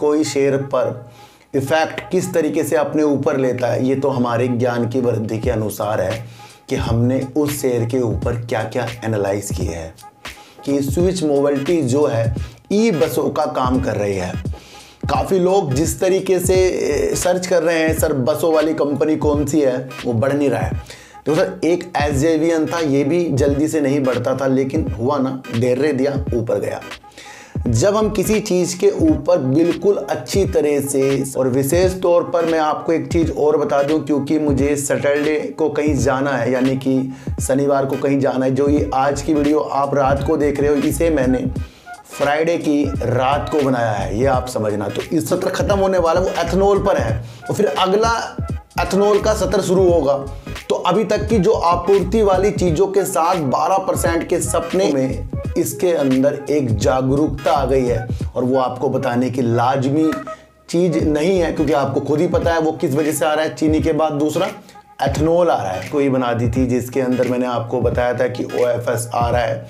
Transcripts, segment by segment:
कोई शेयर पर इफ़ेक्ट किस तरीके से अपने ऊपर लेता है, ये तो हमारे ज्ञान की वृद्धि के अनुसार है कि हमने उस शेयर के ऊपर क्या क्या एनालाइज किया है कि स्विच मोबिलिटी जो है ई बसों का काम कर रही है। काफ़ी लोग जिस तरीके से सर्च कर रहे हैं सर बसों वाली कंपनी कौन सी है, वो बढ़ नहीं रहा है। तो सर एक एसजेवीएन था, ये भी जल्दी से नहीं बढ़ता था, लेकिन हुआ ना, डेरे दिया ऊपर गया। जब हम किसी चीज़ के ऊपर बिल्कुल अच्छी तरह से, और विशेष तौर पर मैं आपको एक चीज़ और बता दूं, क्योंकि मुझे सैटरडे को कहीं जाना है, यानी कि शनिवार को कहीं जाना है। जो ये आज की वीडियो आप रात को देख रहे हो, इसे मैंने फ्राइडे की रात को बनाया है, ये आप समझना। तो इस सत्र ख़त्म होने वाला वो एथनॉल पर है, तो फिर अगला एथनॉल का सत्र शुरू होगा। तो अभी तक की जो आपूर्ति वाली चीज़ों के साथ 12% के सपने में इसके अंदर एक जागरूकता आ गई है, और वो आपको बताने की लाजमी चीज़ नहीं है, क्योंकि आपको खुद ही पता है वो किस वजह से आ रहा है। चीनी के बाद दूसरा एथनॉल आ रहा है। कोई बना दी थी जिसके अंदर मैंने आपको बताया था कि OFS आ रहा है,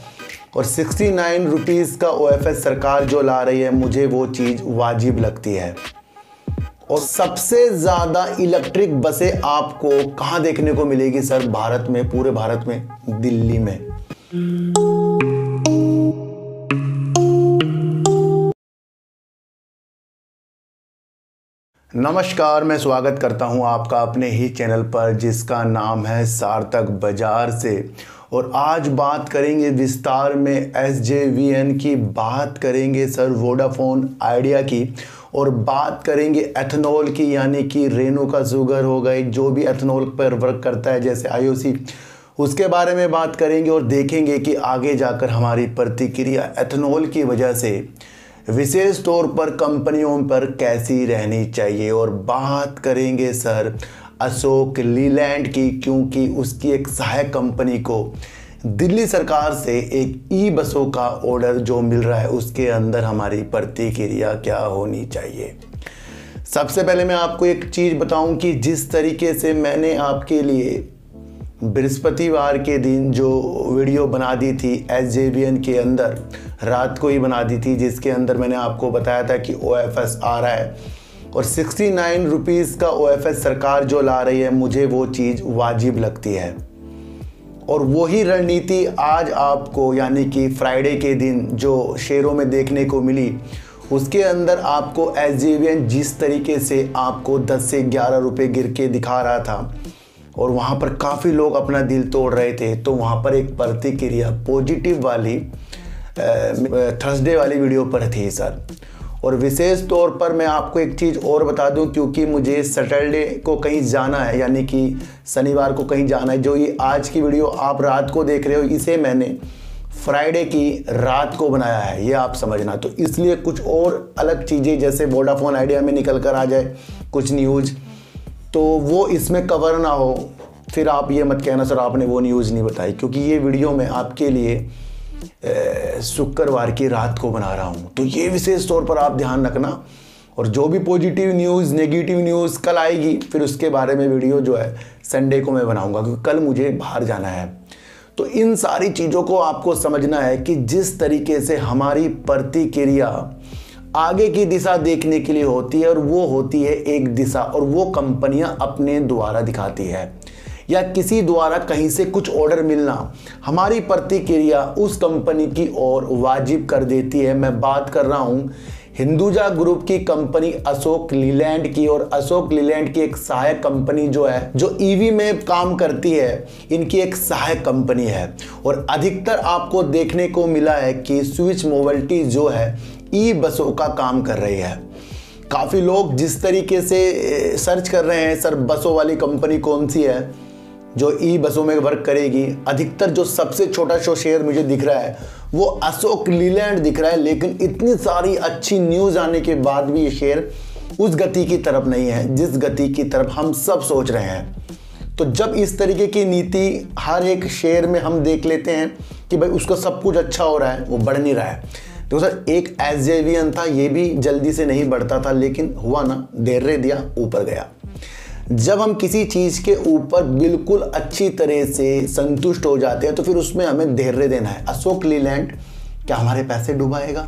और 69 रुपीज़ का OFS सरकार जो ला रही है, मुझे वो चीज़ वाजिब लगती है। और सबसे ज़्यादा इलेक्ट्रिक बसें आपको कहाँ देखने को मिलेगी सर भारत में, पूरे भारत में? दिल्ली में। नमस्कार, मैं स्वागत करता हूं आपका अपने ही चैनल पर जिसका नाम है सार्थक बाजार से। और आज बात करेंगे विस्तार में SJVN की, बात करेंगे सर वोडाफोन आइडिया की, और बात करेंगे एथनॉल की, यानी कि रेणुका शुगर हो गई, जो भी एथनॉल पर वर्क करता है जैसे IOC, उसके बारे में बात करेंगे। और देखेंगे कि आगे जाकर हमारी प्रतिक्रिया एथनॉल की वजह से विशेष तौर पर कंपनियों पर कैसी रहनी चाहिए। और बात करेंगे सर अशोक लीलैंड की, क्योंकि उसकी एक सहायक कंपनी को दिल्ली सरकार से एक ई बसों का ऑर्डर जो मिल रहा है, उसके अंदर हमारी प्रतिक्रिया क्या होनी चाहिए। सबसे पहले मैं आपको एक चीज़ बताऊं कि जिस तरीके से मैंने आपके लिए बृहस्पतिवार के दिन जो वीडियो बना दी थी SJVN के अंदर, रात को ही बना दी थी, जिसके अंदर मैंने आपको बताया था कि OFS आ रहा है, और 69 रुपीज़ का OFS सरकार जो ला रही है, मुझे वो चीज़ वाजिब लगती है। और वही रणनीति आज आपको, यानी कि फ्राइडे के दिन जो शेयरों में देखने को मिली, उसके अंदर आपको SJVN जिस तरीके से आपको 10 से 11 रुपये गिर के दिखा रहा था, और वहाँ पर काफ़ी लोग अपना दिल तोड़ रहे थे, तो वहाँ पर एक प्रतिक्रिया पॉजिटिव वाली थर्सडे वाली वीडियो पर थी सर। और विशेष तौर पर मैं आपको एक चीज़ और बता दूं, क्योंकि मुझे सैटरडे को कहीं जाना है, यानी कि शनिवार को कहीं जाना है। जो ये आज की वीडियो आप रात को देख रहे हो, इसे मैंने फ्राइडे की रात को बनाया है, ये आप समझना। तो इसलिए कुछ और अलग चीज़ें जैसे वोडाफोन आइडिया में निकल कर आ जाए कुछ न्यूज़, तो वो इसमें कवर ना हो, फिर आप ये मत कहना सर आपने वो न्यूज़ नहीं बताई, क्योंकि ये वीडियो मैं आपके लिए शुक्रवार की रात को बना रहा हूँ। तो ये विशेष तौर पर आप ध्यान रखना, और जो भी पॉजिटिव न्यूज़ नेगेटिव न्यूज़ कल आएगी, फिर उसके बारे में वीडियो जो है संडे को मैं बनाऊँगा, क्योंकि कल मुझे बाहर जाना है। तो इन सारी चीज़ों को आपको समझना है कि जिस तरीके से हमारी प्रतिक्रिया आगे की दिशा देखने के लिए होती है, और वो होती है एक दिशा, और वो कंपनियां अपने द्वारा दिखाती है, या किसी द्वारा कहीं से कुछ ऑर्डर मिलना हमारी प्रतिक्रिया उस कंपनी की ओर वाजिब कर देती है। मैं बात कर रहा हूं हिंदुजा ग्रुप की कंपनी अशोक लीलैंड की, और अशोक लीलैंड की एक सहायक कंपनी जो है, जो EV में काम करती है, इनकी एक सहायक कंपनी है। और अधिकतर आपको देखने को मिला है कि स्विच मोबिलिटी जो है ई बसों का काम कर रही है। काफ़ी लोग जिस तरीके से सर्च कर रहे हैं सर बसों वाली कंपनी कौन सी है जो ई बसों में वर्क करेगी, अधिकतर जो सबसे छोटा शो शेयर मुझे दिख रहा है वो अशोक लीलैंड दिख रहा है। लेकिन इतनी सारी अच्छी न्यूज़ आने के बाद भी ये शेयर उस गति की तरफ नहीं है जिस गति की तरफ हम सब सोच रहे हैं। तो जब इस तरीके की नीति हर एक शेयर में हम देख लेते हैं कि भाई उसका सब कुछ अच्छा हो रहा है, वो बढ़ नहीं रहा है। तो सर एक SJVN था, ये भी जल्दी से नहीं बढ़ता था, लेकिन हुआ ना, डेरे दिया ऊपर गया। जब हम किसी चीज़ के ऊपर बिल्कुल अच्छी तरह से संतुष्ट हो जाते हैं, तो फिर उसमें हमें धैर्य देना है। अशोक लीलैंड क्या हमारे पैसे डुबाएगा?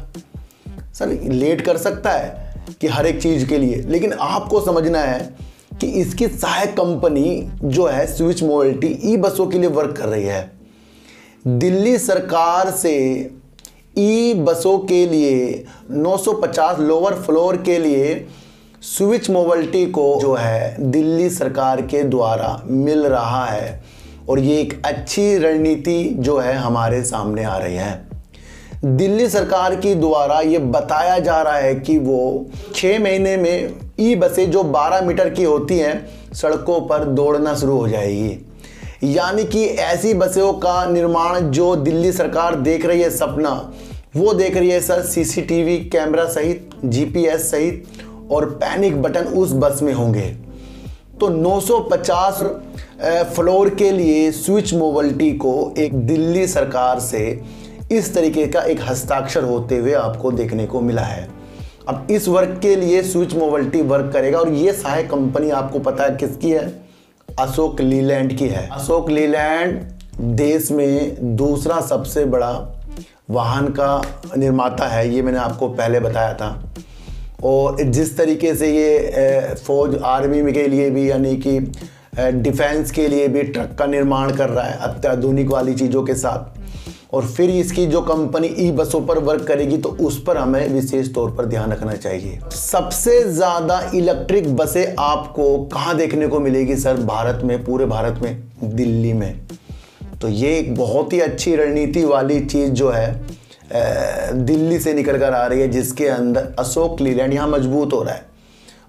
सर लेट कर सकता है, कि हर एक चीज़ के लिए, लेकिन आपको समझना है कि इसकी सहायक कंपनी जो है स्विच मोबिलिटी ई बसों के लिए वर्क कर रही है। दिल्ली सरकार से ई बसों के लिए 950 लोअर फ्लोर के लिए स्विच मोबिलिटी को जो है दिल्ली सरकार के द्वारा मिल रहा है, और ये एक अच्छी रणनीति जो है हमारे सामने आ रही है। दिल्ली सरकार की द्वारा ये बताया जा रहा है कि वो 6 महीने में ई बसें जो 12 मीटर की होती हैं सड़कों पर दौड़ना शुरू हो जाएगी। यानी कि ऐसी बसों का निर्माण जो दिल्ली सरकार देख रही है सपना, वो देख रही है सर सीसीटीवी कैमरा सहित, जीपीएस सहित, और पैनिक बटन उस बस में होंगे। तो 950 फ्लोर के लिए स्विच मोबिलिटी को एक दिल्ली सरकार से इस तरीके का एक हस्ताक्षर होते हुए आपको देखने को मिला है। अब इस वर्क के लिए स्विच मोबिलिटी वर्क करेगा, और ये सहायक कंपनी आपको पता है किसकी है? अशोक लीलैंड की है। अशोक लीलैंड देश में दूसरा सबसे बड़ा वाहन का निर्माता है, ये मैंने आपको पहले बताया था। और जिस तरीके से ये फौज आर्मी के लिए भी, यानी कि डिफेंस के लिए भी ट्रक का निर्माण कर रहा है अत्याधुनिक वाली चीज़ों के साथ, और फिर इसकी जो कंपनी ई बसों पर वर्क करेगी तो उस पर हमें विशेष तौर पर ध्यान रखना चाहिए। सबसे ज़्यादा इलेक्ट्रिक बसें आपको कहाँ देखने को मिलेगी सर? भारत में, पूरे भारत में, दिल्ली में। तो ये एक बहुत ही अच्छी रणनीति वाली चीज़ जो है दिल्ली से निकल कर आ रही है, जिसके अंदर अशोक लीलैंड यहाँ मजबूत हो रहा है।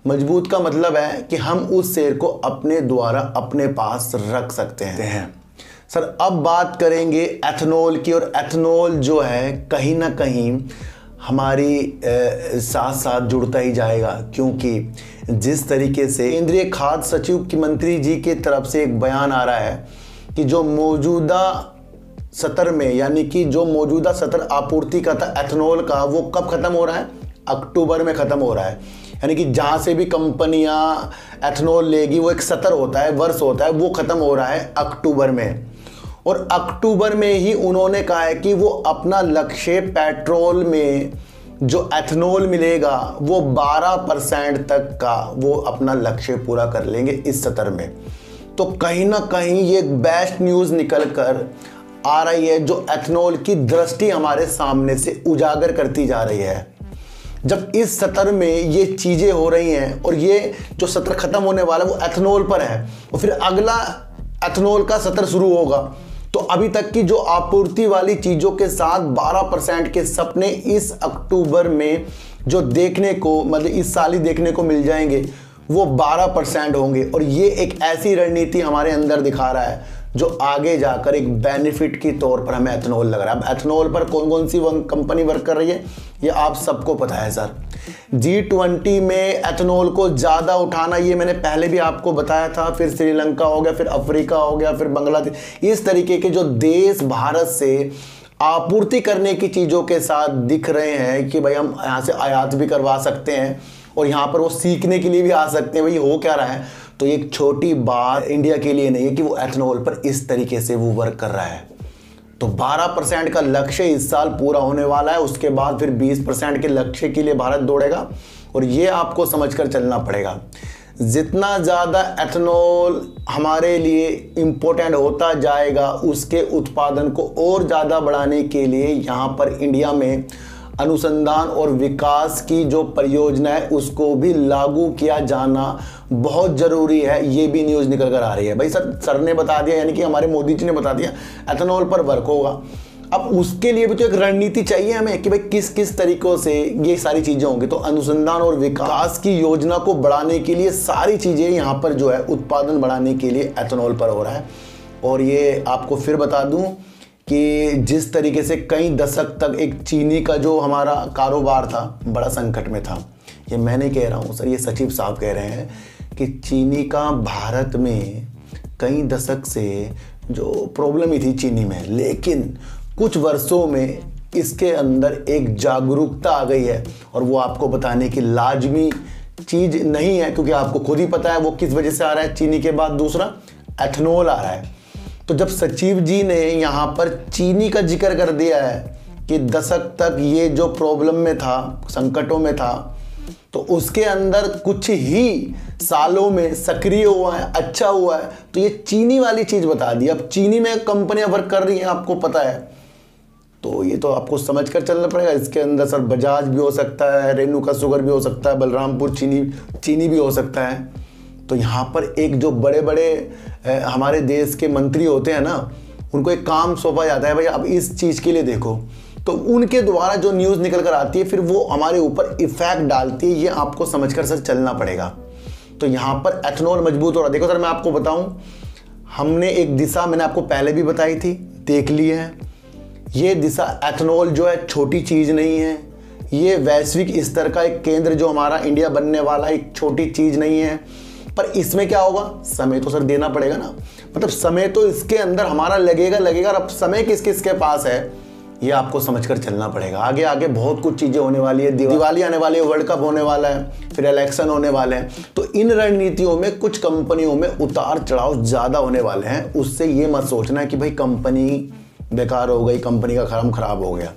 मजबूत का मतलब है कि हम उस शेयर को अपने द्वारा अपने पास रख सकते हैं। सर अब बात करेंगे एथनॉल की, और एथनॉल जो है कहीं ना कहीं हमारी साथ साथ जुड़ता ही जाएगा, क्योंकि जिस तरीके से केंद्रीय खाद्य सचिव की मंत्री जी की तरफ से एक बयान आ रहा है कि जो मौजूदा सत्र में, यानी कि जो मौजूदा सत्र आपूर्ति का था एथनॉल का, वो कब ख़त्म हो रहा है? अक्टूबर में ख़त्म हो रहा है। यानी कि जहाँ से भी कंपनियाँ एथनॉल लेगी वो एक सत्र होता है, वर्ष होता है, वो ख़त्म हो रहा है अक्टूबर में। और अक्टूबर में ही उन्होंने कहा है कि वो अपना लक्ष्य पेट्रोल में जो एथनॉल मिलेगा वो 12% तक का वो अपना लक्ष्य पूरा कर लेंगे इस सत्र में। तो कहीं ना कहीं ये बेस्ट न्यूज़ निकल कर आ रही है, जो एथनॉल की दृष्टि हमारे सामने से उजागर करती जा रही है। जब इस सत्र में ये चीज़ें हो रही हैं, और ये जो सत्र खत्म होने वाला है वो एथनॉल पर है, और फिर अगला एथनॉल का सत्र शुरू होगा, तो अभी तक की जो आपूर्ति वाली चीज़ों के साथ 12% के सपने इस अक्टूबर में जो देखने को, मतलब इस साल ही देखने को मिल जाएंगे, वो 12% होंगे। और ये एक ऐसी रणनीति हमारे अंदर दिखा रहा है जो आगे जाकर एक बेनिफिट की तौर पर हमें एथनॉल लग रहा है। अब एथनॉल पर कौन कौन सी कंपनी वर्क कर रही है ये आप सबको पता है सर। G20 में एथनॉल को ज़्यादा उठाना, ये मैंने पहले भी आपको बताया था। फिर श्रीलंका हो गया, फिर अफ्रीका हो गया, फिर बांग्लादेश, इस तरीके के जो देश भारत से आपूर्ति करने की चीज़ों के साथ दिख रहे हैं कि भाई हम यहाँ से आयात भी करवा सकते हैं, और यहाँ पर वो सीखने के लिए भी आ सकते हैं भाई हो क्या रहा है। तो एक छोटी बात इंडिया के लिए नहीं है कि वो एथनॉल पर इस तरीके से वो वर्क कर रहा है। तो 12% का लक्ष्य इस साल पूरा होने वाला है, उसके बाद फिर 20% के लक्ष्य के लिए भारत दौड़ेगा, और ये आपको समझकर चलना पड़ेगा। जितना ज़्यादा एथनॉल हमारे लिए इम्पोर्टेंट होता जाएगा, उसके उत्पादन को और ज़्यादा बढ़ाने के लिए यहाँ पर इंडिया में अनुसंधान और विकास की जो परियोजना है उसको भी लागू किया जाना बहुत ज़रूरी है। ये भी न्यूज़ निकल कर आ रही है। भाई सर ने बता दिया, यानी कि हमारे मोदी जी ने बता दिया एथनॉल पर वर्क होगा। अब उसके लिए भी तो एक रणनीति चाहिए हमें कि भाई किस किस तरीक़ों से ये सारी चीज़ें होंगी। तो अनुसंधान और विकास की योजना को बढ़ाने के लिए सारी चीज़ें यहाँ पर जो है उत्पादन बढ़ाने के लिए एथनॉल पर हो रहा है। और ये आपको फिर बता दूँ कि जिस तरीके से कई दशक तक एक चीनी का जो हमारा कारोबार था बड़ा संकट में था, ये मैं नहीं कह रहा हूँ सर, ये सचिव साहब कह रहे हैं कि चीनी का भारत में कई दशक से जो प्रॉब्लम ही थी चीनी में, लेकिन कुछ वर्षों में इसके अंदर एक जागरूकता आ गई है। और वो आपको बताने की लाजमी चीज़ नहीं है, क्योंकि आपको खुद ही पता है वो किस वजह से आ रहा है। चीनी के बाद दूसरा एथनॉल आ रहा है। तो जब सचिव जी ने यहाँ पर चीनी का जिक्र कर दिया है कि दशक तक ये जो प्रॉब्लम में था, संकटों में था, तो उसके अंदर कुछ ही सालों में सक्रिय हुआ है, अच्छा हुआ है। तो ये चीनी वाली चीज़ बता दी। अब चीनी में कंपनियां वर्क कर रही हैं, आपको पता है, तो ये तो आपको समझ कर चलना पड़ेगा। इसके अंदर सर बजाज भी हो सकता है, रेणुका शुगर भी हो सकता है, बलरामपुर चीनी भी हो सकता है। तो यहाँ पर एक जो बड़े बड़े हमारे देश के मंत्री होते हैं ना, उनको एक काम सौंपा जाता है, भाई अब इस चीज़ के लिए देखो, तो उनके द्वारा जो न्यूज़ निकल कर आती है फिर वो हमारे ऊपर इफेक्ट डालती है। ये आपको समझकर सर चलना पड़ेगा। तो यहाँ पर एथनॉल मजबूत हो रहा है। देखो सर, मैं आपको बताऊं, हमने एक दिशा मैंने आपको पहले भी बताई थी, देख ली है। ये दिशा एथनॉल जो है छोटी चीज़ नहीं है। ये वैश्विक स्तर का एक केंद्र जो हमारा इंडिया बनने वाला एक छोटी चीज़ नहीं है। पर इसमें क्या होगा, समय तो सर देना पड़ेगा ना। मतलब समय तो इसके अंदर हमारा लगेगा। अब समय किस किस के पास है ये आपको समझकर चलना पड़ेगा। आगे आगे बहुत कुछ चीज़ें होने वाली है। दिवाली आने वाली है, वर्ल्ड कप होने वाला है, फिर इलेक्शन होने वाले हैं। तो इन रणनीतियों में कुछ कंपनियों में उतार चढ़ाव ज़्यादा होने वाले हैं। उससे ये मत सोचना कि भाई कंपनी बेकार हो गई, कंपनी का काम खराब हो गया।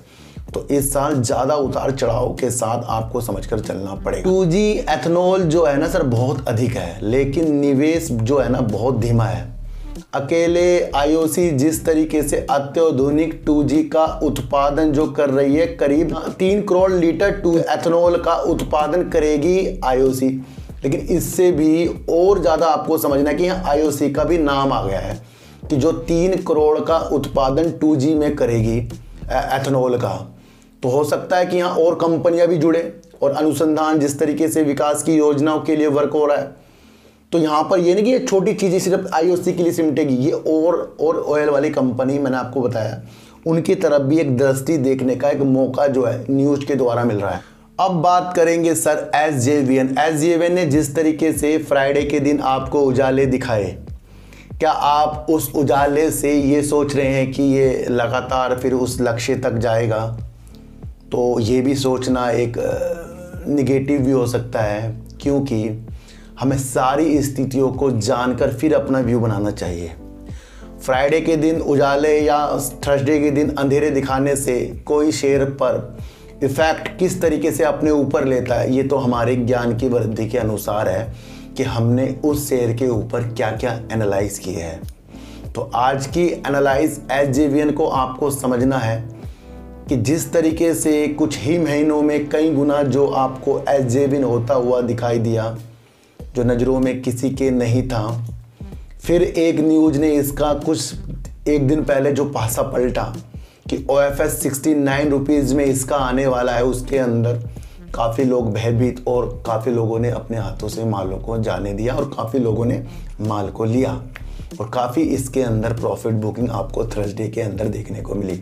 तो इस साल ज़्यादा उतार चढ़ाव के साथ आपको समझकर चलना पड़ेगा। 2G एथनॉल जो है ना सर बहुत अधिक है, लेकिन निवेश जो है ना बहुत धीमा है। अकेले IOC जिस तरीके से अत्याधुनिक 2G का उत्पादन जो कर रही है, करीब 3 करोड़ लीटर एथनॉल का उत्पादन करेगी IOC। लेकिन इससे भी और ज़्यादा आपको समझना है कि यहाँ IOC का भी नाम आ गया है कि जो 3 करोड़ का उत्पादन 2G में करेगी एथनॉल का। तो हो सकता है कि यहाँ और कंपनियां भी जुड़े और अनुसंधान जिस तरीके से विकास की योजनाओं के लिए वर्क हो रहा है। तो यहाँ पर ये नहीं कि ये छोटी चीज़ें सिर्फ IOC के लिए सिमटेगी, ये और ऑयल वाली कंपनी मैंने आपको बताया, उनकी तरफ भी एक दृष्टि देखने का एक मौका जो है न्यूज़ के द्वारा मिल रहा है। अब बात करेंगे सर SJVN ने जिस तरीके से फ्राइडे के दिन आपको उजाले दिखाए, क्या आप उस उजाले से ये सोच रहे हैं कि ये लगातार फिर उस लक्ष्य तक जाएगा? तो ये भी सोचना एक निगेटिव भी हो सकता है, क्योंकि हमें सारी स्थितियों को जानकर फिर अपना व्यू बनाना चाहिए। फ्राइडे के दिन उजाले या थर्सडे के दिन अंधेरे दिखाने से कोई शेयर पर इफ़ेक्ट किस तरीके से अपने ऊपर लेता है, ये तो हमारे ज्ञान की वृद्धि के अनुसार है कि हमने उस शेयर के ऊपर क्या क्या एनालाइज किए हैं। तो आज की एनालाइज SJVN को आपको समझना है कि जिस तरीके से कुछ ही महीनों में कई गुना जो आपको SJVN होता हुआ दिखाई दिया, जो नज़रों में किसी के नहीं था, फिर एक न्यूज़ ने इसका कुछ एक दिन पहले जो पासा पलटा कि OFS 69 रुपीज़ में इसका आने वाला है, उसके अंदर काफ़ी लोग भयभीत और काफ़ी लोगों ने अपने हाथों से मालों को जाने दिया और काफ़ी लोगों ने माल को लिया और काफ़ी इसके अंदर प्रॉफिट बुकिंग आपको थर्सडे के अंदर देखने को मिली।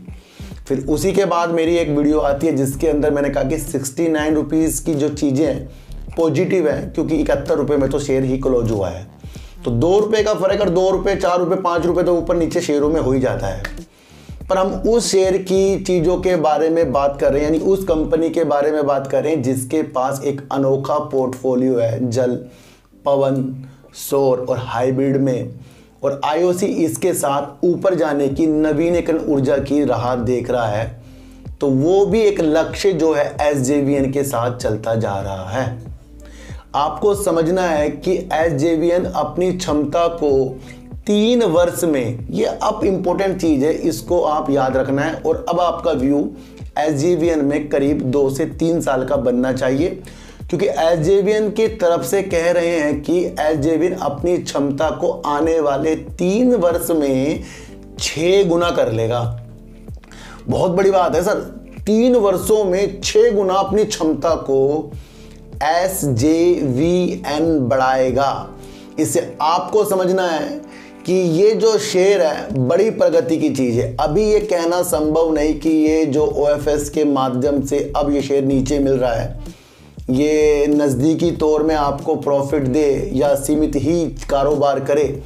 फिर उसी के बाद मेरी एक वीडियो आती है जिसके अंदर मैंने कहा कि 69 रुपीज़ की जो चीज़ें हैं पॉजिटिव है, क्योंकि 71 रुपये में तो शेयर ही क्लोज हुआ है। तो 2 रुपये का फ़र्क और 2 रुपये 4 रुपये 5 रुपये तो ऊपर नीचे शेयरों में हो ही जाता है। पर हम उस शेयर की चीज़ों के बारे में बात कर रहे हैं, यानी उस कंपनी के बारे में बात कर रहे हैं जिसके पास एक अनोखा पोर्टफोलियो है जल, पवन, सौर और हाइब्रिड में, और IOC इसके साथ ऊपर जाने की नवीनीकरण ऊर्जा की राह देख रहा है। तो वो भी एक लक्ष्य जो है SJVN के साथ चलता जा रहा है। आपको समझना है कि SJVN अपनी क्षमता को 3 वर्ष में, ये अब इम्पोर्टेंट चीज़ है, इसको आप याद रखना है। और अब आपका व्यू SJVN में करीब 2 से 3 साल का बनना चाहिए, क्योंकि SJVN की तरफ से कह रहे हैं कि SJVN अपनी क्षमता को आने वाले 3 वर्ष में 6 गुना कर लेगा। बहुत बड़ी बात है सर, 3 वर्षों में 6 गुना अपनी क्षमता को SJVN बढ़ाएगा। इससे आपको समझना है कि ये जो शेयर है बड़ी प्रगति की चीज़ है। अभी ये कहना संभव नहीं कि ये जो OFS के माध्यम से अब ये शेयर नीचे मिल रहा है, ये नज़दीकी तौर में आपको प्रॉफिट दे या सीमित ही कारोबार करे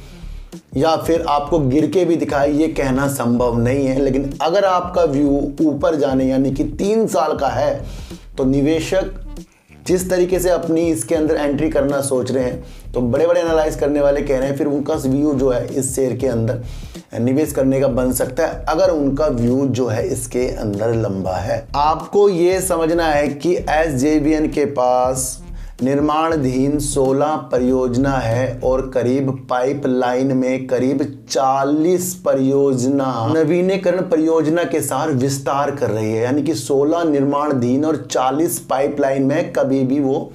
या फिर आपको गिर के भी दिखाए, ये कहना संभव नहीं है। लेकिन अगर आपका व्यू ऊपर जाने यानी कि 3 साल का है, तो निवेशक जिस तरीके से अपनी इसके अंदर एंट्री करना सोच रहे हैं, तो बड़े बड़े एनालाइज करने वाले कह रहे हैं फिर उनका व्यू जो है इस शेयर के अंदर निवेश करने का बन सकता है, अगर उनका व्यू जो है इसके अंदर लंबा है। आपको ये समझना है कि SJVN के पास निर्माणाधीन 16 परियोजना है और करीब पाइपलाइन में करीब 40 परियोजना नवीनीकरण परियोजना के साथ विस्तार कर रही है। यानी कि 16 निर्माणाधीन और 40 पाइपलाइन में कभी भी वो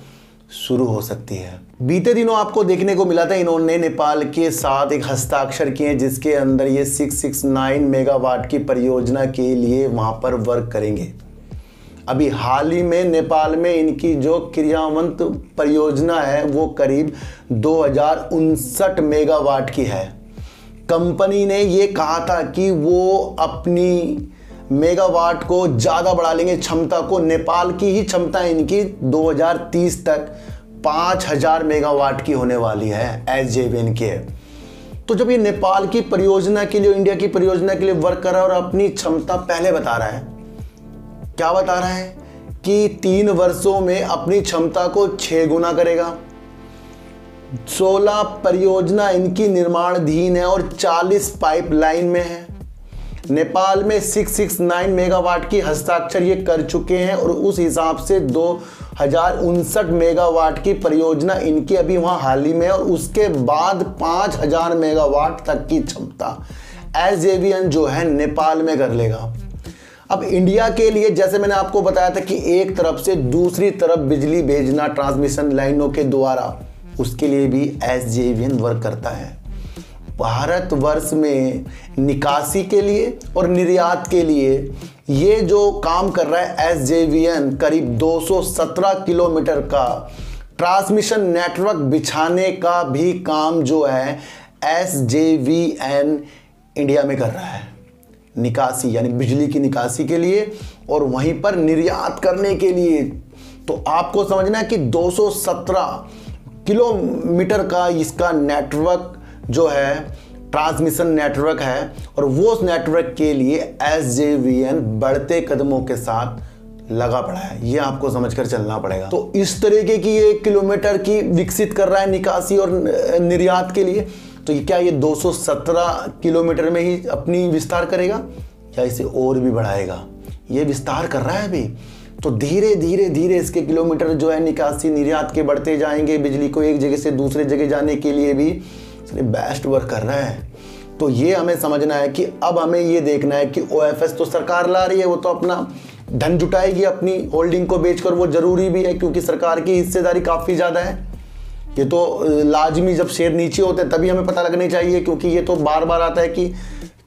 शुरू हो सकती है। बीते दिनों आपको देखने को मिला था इन्होंने नेपाल के साथ एक हस्ताक्षर किए जिसके अंदर ये 669 मेगावाट की परियोजना के लिए वहां पर वर्क करेंगे। अभी हाल ही में नेपाल में इनकी जो क्रियान्वित परियोजना है वो करीब 2059 मेगावाट की है। कंपनी ने ये कहा था कि वो अपनी मेगावाट को ज़्यादा बढ़ा लेंगे, क्षमता को। नेपाल की ही क्षमता इनकी 2030 तक 5000 मेगावाट की होने वाली है SJVN के। तो जब ये नेपाल की परियोजना के लिए, इंडिया की परियोजना के लिए वर्क कर रहा है और अपनी क्षमता पहले बता रहा है, क्या बता रहा है कि 3 वर्षों में अपनी क्षमता को 6 गुना करेगा। 16 परियोजना इनकी निर्माणाधीन है और 40 पाइपलाइन में है। नेपाल में 669 मेगावाट की हस्ताक्षर ये कर चुके हैं और उस हिसाब से 2059 मेगावाट की परियोजना इनकी अभी वहां हाल ही में है और उसके बाद 5000 मेगावाट तक की क्षमता SJVN जो है नेपाल में कर लेगा। अब इंडिया के लिए जैसे मैंने आपको बताया था कि एक तरफ से दूसरी तरफ बिजली भेजना ट्रांसमिशन लाइनों के द्वारा, उसके लिए भी SJVN वर्क करता है। भारतवर्ष में निकासी के लिए और निर्यात के लिए ये जो काम कर रहा है SJVN, करीब 217 किलोमीटर का ट्रांसमिशन नेटवर्क बिछाने का भी काम जो है SJVN इंडिया में कर रहा है। निकासी यानी बिजली की निकासी के लिए और वहीं पर निर्यात करने के लिए। तो आपको समझना है कि 217 किलोमीटर का इसका नेटवर्क जो है ट्रांसमिशन नेटवर्क है और वो उस नेटवर्क के लिए SJVN बढ़ते कदमों के साथ लगा पड़ा है। ये आपको समझकर चलना पड़ेगा। तो इस तरीके की ये किलोमीटर की विकसित कर रहा है निकासी और निर्यात के लिए। तो क्या ये 217 किलोमीटर में ही अपनी विस्तार करेगा या इसे और भी बढ़ाएगा? ये विस्तार कर रहा है अभी। तो धीरे धीरे धीरे इसके किलोमीटर जो है निकासी निर्यात के बढ़ते जाएंगे। बिजली को एक जगह से दूसरे जगह जाने के लिए भी बेस्ट वर्क कर रहा है। तो ये हमें समझना है कि अब हमें ये देखना है कि OFS तो सरकार ला रही है, वो तो अपना धन जुटाएगी अपनी होल्डिंग को बेचकर, वो जरूरी भी है क्योंकि सरकार की हिस्सेदारी काफ़ी ज़्यादा है। ये तो लाजमी जब शेयर नीचे होते हैं तभी हमें पता लगनी चाहिए, क्योंकि ये तो बार बार आता है कि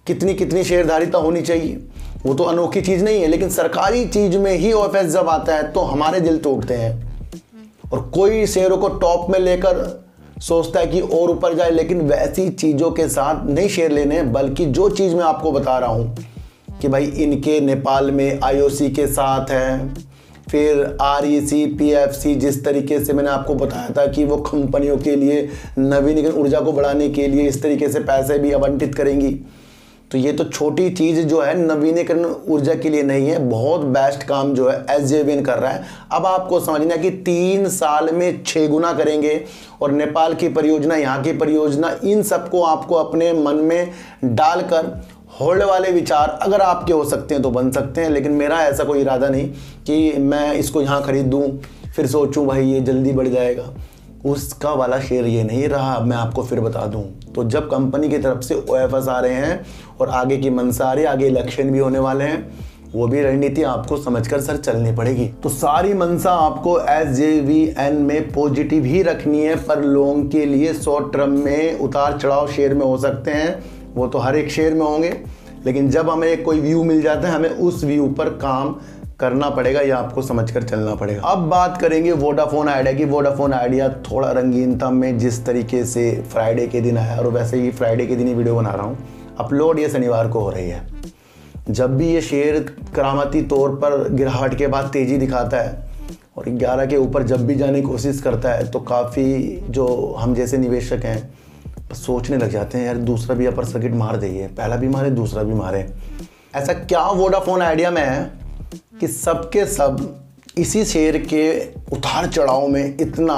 कितनी कितनी शेयरधारिता होनी चाहिए। वो तो अनोखी चीज़ नहीं है, लेकिन सरकारी चीज़ में ही OFS जब आता है तो हमारे दिल टूटते हैं और कोई शेयरों को टॉप में लेकर सोचता है कि और ऊपर जाए। लेकिन वैसी चीज़ों के साथ नहीं शेयर लेने हैं, बल्कि जो चीज़ मैं आपको बता रहा हूँ कि भाई इनके नेपाल में IOC के साथ है, फिर REC PFC, जिस तरीके से मैंने आपको बताया था कि वो कंपनियों के लिए नवीनीकरण ऊर्जा को बढ़ाने के लिए इस तरीके से पैसे भी आवंटित करेंगी। तो ये तो छोटी चीज़ जो है नवीनीकरण ऊर्जा के लिए नहीं है, बहुत बेस्ट काम जो है SJVN कर रहा है। अब आपको समझना है कि 3 साल में 6 गुना करेंगे और नेपाल की परियोजना, यहाँ की परियोजना, इन सबको आपको अपने मन में डालकर होल्ड वाले विचार अगर आपके हो सकते हैं तो बन सकते हैं। लेकिन मेरा ऐसा कोई इरादा नहीं कि मैं इसको यहाँ खरीद दूँ फिर सोचूं भाई ये जल्दी बढ़ जाएगा, उसका वाला शेयर ये नहीं रहा। मैं आपको फिर बता दूं, तो जब कंपनी की तरफ से OFS आ रहे हैं और आगे की मंशा आ रही है, आगे इलेक्शन भी होने वाले हैं, वो भी रणनीति आपको समझकर सर चलनी पड़ेगी। तो सारी मंशा आपको SJVN में पॉजिटिव ही रखनी है, पर लोगों के लिए शॉर्ट टर्म में उतार चढ़ाव शेयर में हो सकते हैं, वो तो हर एक शेयर में होंगे। लेकिन जब हमें कोई व्यू मिल जाता है हमें उस व्यू पर काम करना पड़ेगा, या आपको समझकर चलना पड़ेगा। अब बात करेंगे वोडाफोन आइडिया की। वोडाफोन आइडिया थोड़ा रंगीन था। मैं जिस तरीके से फ्राइडे के दिन आया, और वैसे ही फ्राइडे के दिन ही वीडियो बना रहा हूँ, अपलोड ये शनिवार को हो रही है। जब भी ये शेयर करामाती तौर पर गिरावट के बाद तेज़ी दिखाता है और 11 के ऊपर जब भी जाने की कोशिश करता है, तो काफ़ी जो हम जैसे निवेशक हैं सोचने लग जाते हैं यार दूसरा भी अपर सर्किट मार देंगे, पहला भी मारे दूसरा भी मारे। ऐसा क्या वोडाफोन आइडिया में है कि सबके सब इसी शेयर के उतार चढ़ाव में इतना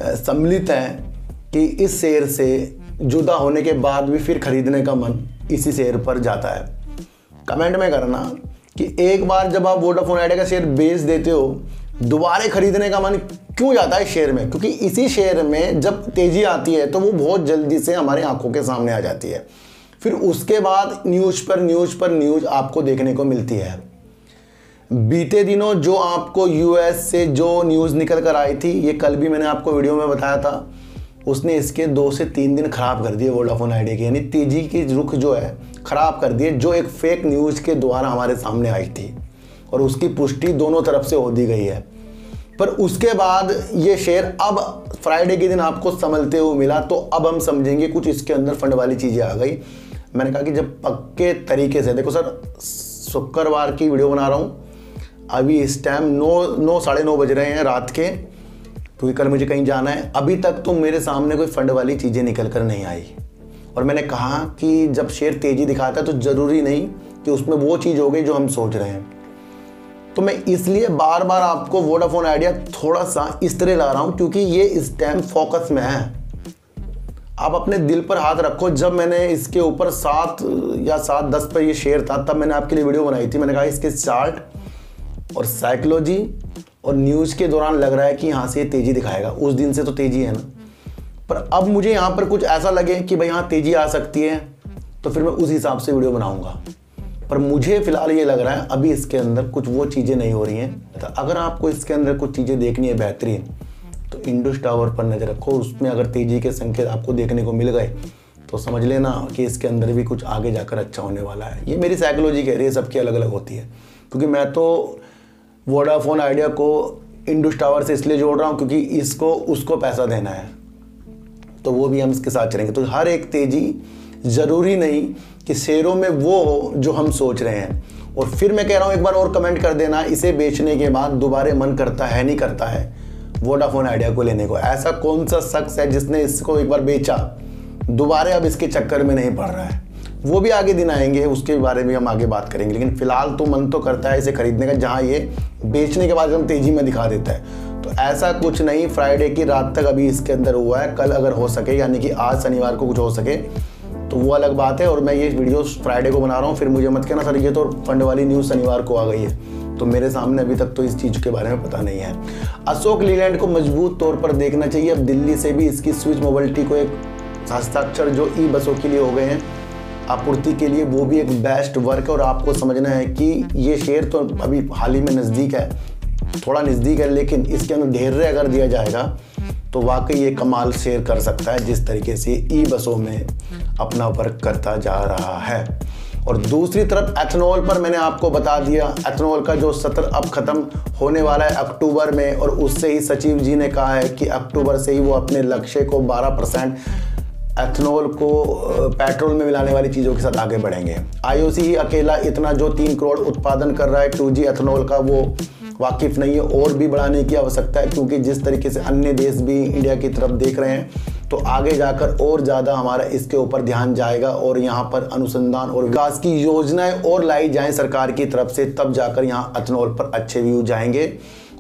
सम्मिलित हैं कि इस शेयर से जुदा होने के बाद भी फिर खरीदने का मन इसी शेयर पर जाता है। कमेंट में करना कि एक बार जब आप वोडाफोन आइडिया का शेयर बेच देते हो, दोबारा खरीदने का मन क्यों जाता है शेयर में? क्योंकि इसी शेयर में जब तेजी आती है तो वो बहुत जल्दी से हमारी आंखों के सामने आ जाती है। फिर उसके बाद न्यूज़ पर न्यूज़ आपको देखने को मिलती है। बीते दिनों जो आपको यूएस से जो न्यूज़ निकल कर आई थी, ये कल भी मैंने आपको वीडियो में बताया था, उसने इसके 2 से 3 दिन ख़राब कर दिए वोडाफोन आइडिया के, यानी तेजी की रुख जो है ख़राब कर दिए, जो एक फेक न्यूज़ के द्वारा हमारे सामने आई थी और उसकी पुष्टि दोनों तरफ से हो दी गई है। पर उसके बाद ये शेयर अब फ्राइडे के दिन आपको संभलते हुए मिला, तो अब हम समझेंगे कुछ इसके अंदर फंड वाली चीज़ें आ गई। मैंने कहा कि जब पक्के तरीके से, देखो सर शुक्रवार की वीडियो बना रहा हूँ, अभी इस टाइम 9 साढ़े 9 बज रहे हैं रात के, क्योंकि कल मुझे कहीं जाना है। अभी तक तो मेरे सामने कोई फंड वाली चीज़ें निकल कर नहीं आई। और मैंने कहा कि जब शेयर तेज़ी दिखाता है तो ज़रूरी नहीं कि उसमें वो चीज़ हो गई जो हम सोच रहे हैं। तो मैं इसलिए बार बार आपको वोडाफोन आइडिया थोड़ा सा इस तरह ला रहा हूँ, क्योंकि ये इस टाइम फोकस में है। आप अपने दिल पर हाथ रखो। जब मैंने इसके ऊपर 7 या 7:10 पर ये शेयर था, तब मैंने आपके लिए वीडियो बनाई थी। मैंने कहा इसके चार्ट और साइकोलॉजी और न्यूज़ के दौरान लग रहा है कि यहाँ से ये तेज़ी दिखाएगा। उस दिन से तो तेज़ी है ना, पर अब मुझे यहाँ पर कुछ ऐसा लगे कि भाई यहाँ तेज़ी आ सकती है, तो फिर मैं उस हिसाब से वीडियो बनाऊँगा। पर मुझे फ़िलहाल ये लग रहा है अभी इसके अंदर कुछ वो चीज़ें नहीं हो रही हैं। तो अगर आपको इसके अंदर कुछ चीज़ें देखनी है बेहतरीन, तो इंडस टावर पर नज़र रखो। उसमें अगर तेज़ी के संकेत आपको देखने को मिल गए तो समझ लेना कि इसके अंदर भी कुछ आगे जाकर अच्छा होने वाला है। ये मेरी साइकोलॉजी कह रही है, सबकी अलग अलग होती है। क्योंकि मैं तो वोडाफोन आइडिया को इंडस टावर से इसलिए जोड़ रहा हूँ क्योंकि इसको उसको पैसा देना है, तो वो भी हम इसके साथ चलेंगे। तो हर एक तेज़ी ज़रूरी नहीं कि शेयरों में वो हो जो हम सोच रहे हैं। और फिर मैं कह रहा हूँ, एक बार और कमेंट कर देना, इसे बेचने के बाद दोबारा मन करता है नहीं करता है वोडाफोन आइडिया को लेने को? ऐसा कौन सा शख्स है जिसने इसको एक बार बेचा, दोबारा अब इसके चक्कर में नहीं पड़ रहा है? वो भी आगे दिन आएंगे, उसके बारे में हम आगे बात करेंगे। लेकिन फिलहाल तो मन तो करता है इसे खरीदने का, जहाँ ये बेचने के बाद हम तेज़ी में दिखा देता है। तो ऐसा कुछ नहीं, फ्राइडे की रात तक अभी इसके अंदर हुआ है। कल अगर हो सके, यानी कि आज शनिवार को कुछ हो सके तो वो अलग बात है। और मैं ये वीडियो फ्राइडे को बना रहा हूँ, फिर मुझे मत कहना सर ये तो फंड वाली न्यूज़ शनिवार को आ गई है। तो मेरे सामने अभी तक तो इस चीज़ के बारे में पता नहीं है। अशोक लीलैंड को मजबूत तौर पर देखना चाहिए। अब दिल्ली से भी इसकी स्विच मोबिलिटी को एक हस्ताक्षर जो ई बसों के लिए हो गए हैं आपूर्ति के लिए, वो भी एक बेस्ट वर्क है। और आपको समझना है कि ये शेयर तो अभी हाल ही में नज़दीक है, थोड़ा नज़दीक है, लेकिन इसके अंदर धैर्य अगर दिया जाएगा तो वाकई ये कमाल शेयर कर सकता है, जिस तरीके से ई बसों में अपना वर्क करता जा रहा है। और दूसरी तरफ एथनॉल पर मैंने आपको बता दिया, एथनॉल का जो सत्र अब ख़त्म होने वाला है अक्टूबर में, और उससे ही सचिव जी ने कहा है कि अक्टूबर से ही वो अपने लक्ष्य को 12% एथनॉल को पेट्रोल में मिलाने वाली चीज़ों के साथ आगे बढ़ेंगे। आईओसी ही अकेला इतना जो 3 करोड़ उत्पादन कर रहा है 2G एथनॉल का, वो वाकिफ़ नहीं है। और भी बढ़ाने की आवश्यकता है, क्योंकि जिस तरीके से अन्य देश भी इंडिया की तरफ देख रहे हैं, तो आगे जाकर और ज़्यादा हमारा इसके ऊपर ध्यान जाएगा और यहाँ पर अनुसंधान और विकास की योजनाएं और लाई जाएं सरकार की तरफ से, तब जाकर यहाँ एथनॉल पर अच्छे व्यू जाएंगे।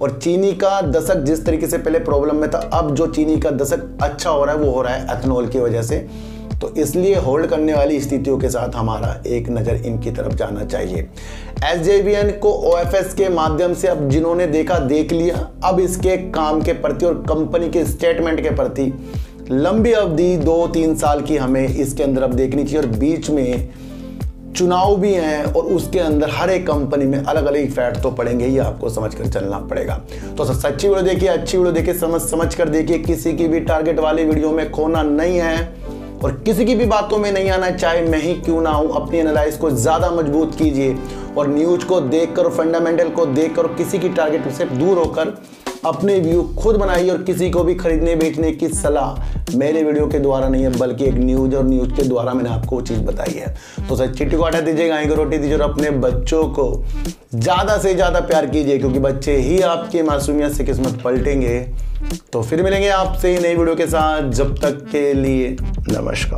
और चीनी का दशक जिस तरीके से पहले प्रॉब्लम में था, अब जो चीनी का दशक अच्छा हो रहा है वो हो रहा है एथनॉल की वजह से। तो इसलिए होल्ड करने वाली स्थितियों के साथ हमारा एक नज़र इनकी तरफ जाना चाहिए। SJVN को OFS के माध्यम से अब जिन्होंने देखा देख लिया। अब इसके काम के प्रति और कंपनी के स्टेटमेंट के प्रति लंबी अवधि 2-3 साल की हमें इसके अंदर अब देखनी चाहिए। और बीच में चुनाव भी हैं और उसके अंदर हर एक कंपनी में अलग अलग इफेक्ट तो पड़ेंगे ही, आपको समझ कर चलना पड़ेगा। तो सच्ची वीडियो देखिए, अच्छी वीडियो देखिए, समझ कर देखिए। किसी की भी टारगेट वाली वीडियो में खोना नहीं है और किसी की भी बातों में नहीं आना, चाहे मैं ही क्यों ना हूं। अपनी एनालाइज को ज़्यादा मजबूत कीजिए और न्यूज को देखकर, फंडामेंटल को देखकर, किसी की टारगेट से दूर होकर अपने व्यू खुद बनाइए। और किसी को भी खरीदने बेचने की सलाह मेरे वीडियो के द्वारा नहीं है, बल्कि एक न्यूज और न्यूज के द्वारा मैंने आपको वो चीज़ बताई है। तो सर चिट्ठी को हटा दीजिए, गाय को रोटी दीजिए और अपने बच्चों को ज़्यादा से ज़्यादा प्यार कीजिए, क्योंकि बच्चे ही आपकी मासूमियत से किस्मत पलटेंगे। तो फिर मिलेंगे आपसे नई वीडियो के साथ, जब तक के लिए नमस्कार।